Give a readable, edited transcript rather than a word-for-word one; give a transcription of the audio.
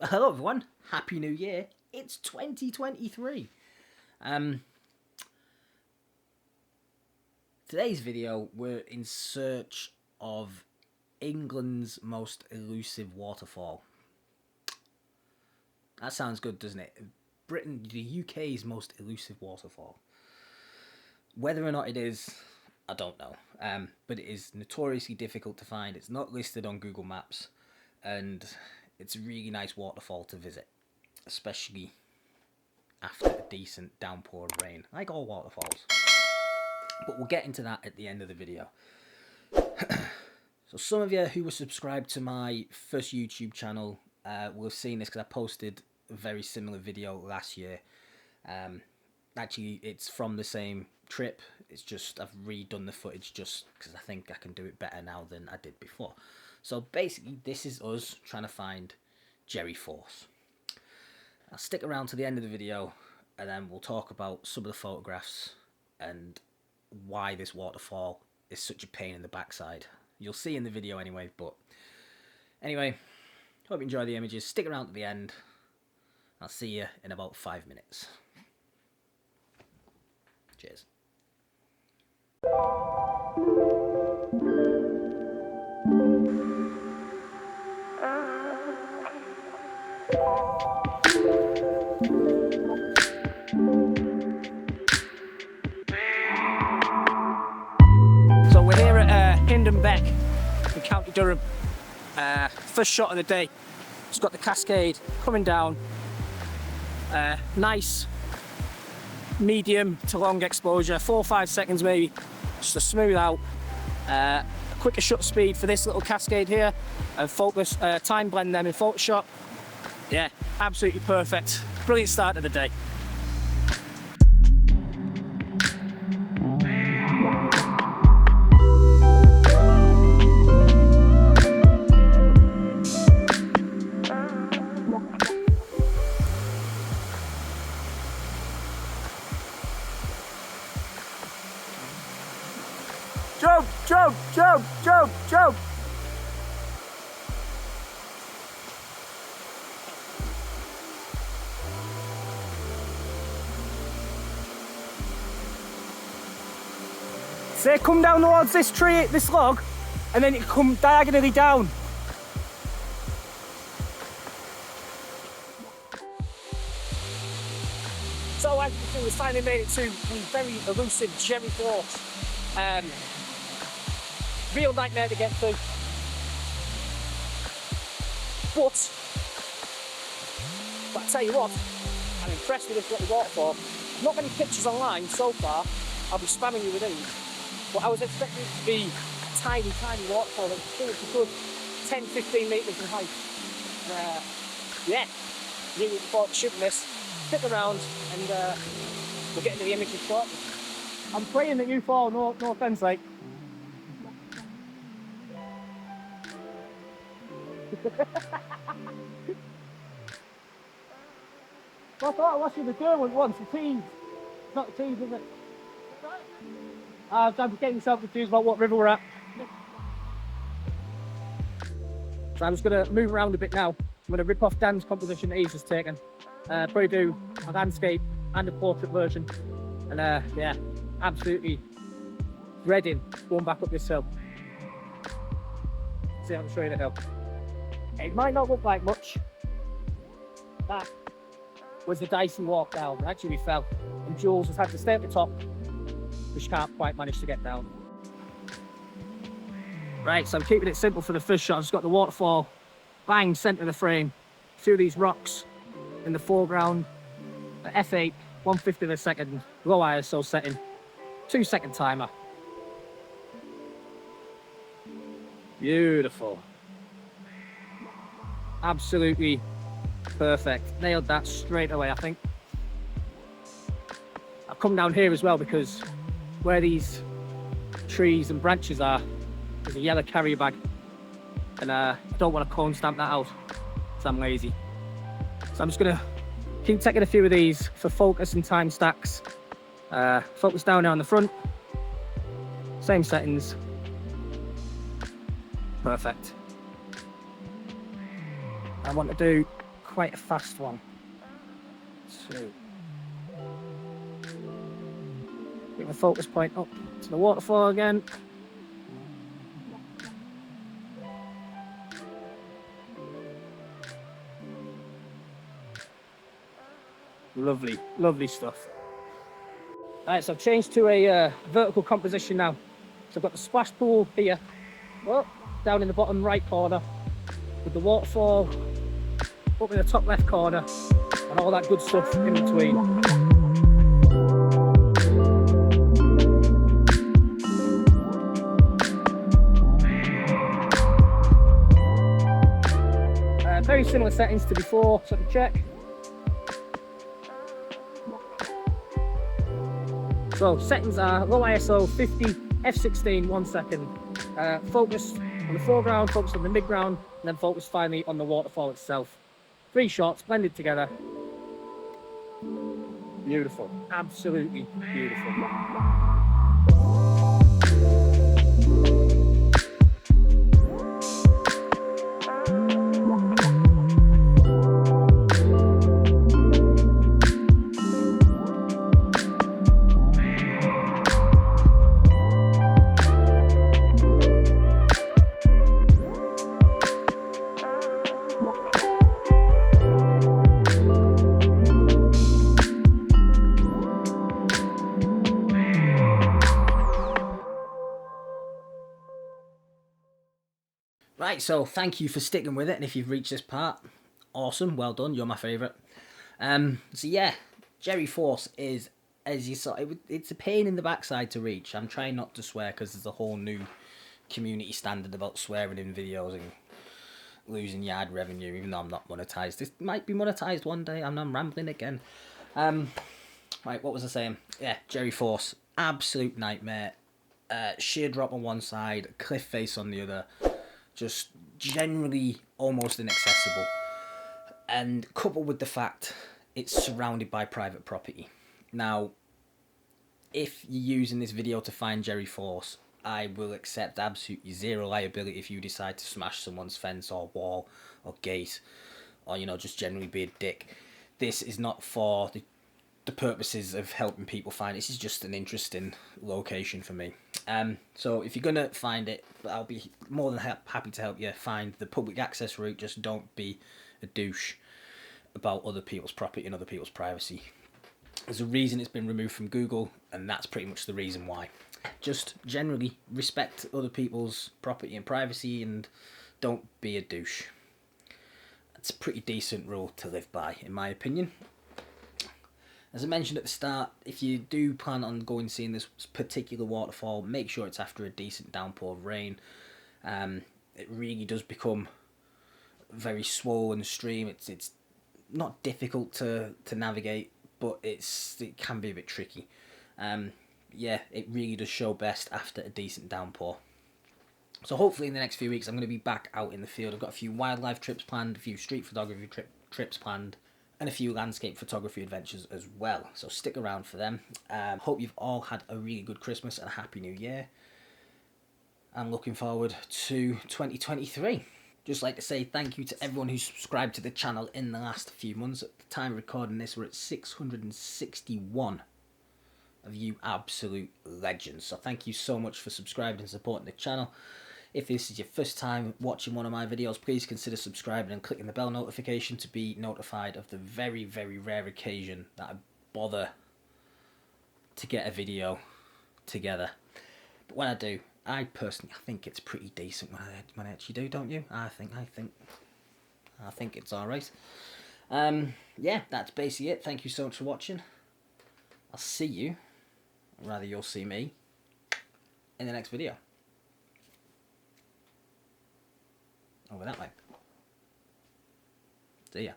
Hello everyone, Happy New Year. It's 2023. Today's video, we're in search of England's most elusive waterfall. That sounds good, doesn't it? The UK's most elusive waterfall. Whether or not it is, I don't know. But it is notoriously difficult to find. It's not listed on Google Maps, and it's a really nice waterfall to visit, especially after a decent downpour of rain, like all waterfalls. But we'll get into that at the end of the video. So some of you who were subscribed to my first YouTube channel will have seen this because I posted a very similar video last year. Actually, it's from the same trip. It's just I've redone the footage just because I think I can do it better now than I did before. So basically, this is us trying to find Jerry Force. I'll stick around to the end of the video, and then we'll talk about some of the photographs and why this waterfall is such a pain in the backside. You'll see in the video anyway, but anyway, hope you enjoy the images. Stick around to the end. I'll see you in about 5 minutes. Cheers. So we're here at Hindon Beck in County Durham. First shot of the day. It's got the cascade coming down. Nice medium to long exposure, 4 or 5 seconds maybe, just to smooth out. A quicker shutter speed for this little cascade here, and focus, time blend them in Photoshop. Yeah, absolutely perfect. Brilliant start of the day. Jump, jump, jump, jump, jump! Say, come down towards this tree, this log, and then it come diagonally down. So as you can see, we finally made it to the very elusive Jerry Force. Real nightmare to get to. But I tell you what, I'm impressed with this little waterfall. Not many pictures online so far. I'll be spamming you with these. But I was expecting it to be a tiny, tiny waterfall that was a good 10-15 metres in height. Yeah, really looking forward to shooting this. Stick around and we'll get into the images shortly. I'm praying that you fall, no offence, like. Well, I thought I watched you the Derwent once, the team. It's not the team, is it? I'm getting myself confused about what river we're at. So I'm just going to move around a bit now. I'm going to rip off Dan's composition that he's just taken. Probably do a landscape and a portrait version. And yeah, absolutely dreading going back up this hill. See, I'm showing the hill. It might not look like much. That was the dicey walk down. Actually, we fell, and Jules has had to stay at the top, which can't quite manage to get down. Right, so I'm keeping it simple for the first shot. I've just got the waterfall, bang, centre of the frame, a few of these rocks in the foreground, the f8, 1/50 of a second, low ISO setting, 2-second timer. Beautiful. Absolutely perfect. Nailed that straight away, I think. I've come down here as well because where these trees and branches are, there's a yellow carrier bag, and I don't want to cone stamp that out, so I'm lazy. So I'm just gonna keep taking a few of these for focus and time stacks. Focus down there on the front, same settings, perfect. I want to do quite a fast one. 2. Bring the focus point up to the waterfall again. Lovely, lovely stuff. Alright, so I've changed to a vertical composition now. So I've got the splash pool here, well, down in the bottom right corner, with the waterfall up in the top left corner, and all that good stuff in between. Very similar settings to before, so I can check. So settings are low ISO 50, f16 1 second, focus on the foreground, focus on the midground, and then focus finally on the waterfall itself. 3 shots blended together. Beautiful, absolutely beautiful. Right, so thank you for sticking with it, and if you've reached this part, awesome, well done, you're my favourite. So yeah, Jerry Force is, as you saw, it's a pain in the backside to reach. I'm trying not to swear because there's a whole new community standard about swearing in videos and losing yard revenue, even though I'm not monetized. This might be monetized one day, and I'm rambling again. Right, what was I saying? Yeah, Jerry Force, absolute nightmare. Sheer drop on one side, cliff face on the other. Just generally almost inaccessible. And coupled with the fact it's surrounded by private property. Now, if you're using this video to find Jerry Force, I will accept absolutely zero liability if you decide to smash someone's fence or wall or gate, or, you know, just generally be a dick. This is not for the purposes of helping people find it. This is just an interesting location for me. So if you're gonna find it, I'll be more than happy to help you find the public access route. Just don't be a douche about other people's property and other people's privacy. There's a reason it's been removed from Google, and that's pretty much the reason why. Just generally respect other people's property and privacy, and don't be a douche. That's a pretty decent rule to live by, in my opinion. As I mentioned at the start, if you do plan on going seeing this particular waterfall, make sure it's after a decent downpour of rain. It really does become a very swollen stream. It's not difficult to navigate, but it can be a bit tricky. Yeah, it really does show best after a decent downpour. So hopefully in the next few weeks I'm going to be back out in the field. I've got a few wildlife trips planned, a few street photography trips planned, and a few landscape photography adventures as well. So stick around for them. Hope you've all had a really good Christmas and a happy new year. I'm looking forward to 2023. Just like to say thank you to everyone who subscribed to the channel in the last few months. At the time of recording this, we're at 661 of you absolute legends. So thank you so much for subscribing and supporting the channel. If this is your first time watching one of my videos, please consider subscribing and clicking the bell notification to be notified of the very, very rare occasion that I bother to get a video together. But when I do, I personally think it's pretty decent when I actually do, don't you? I think it's alright. Yeah, that's basically it. Thank you so much for watching. I'll see you, or rather you'll see me, in the next video. Over that way. See ya.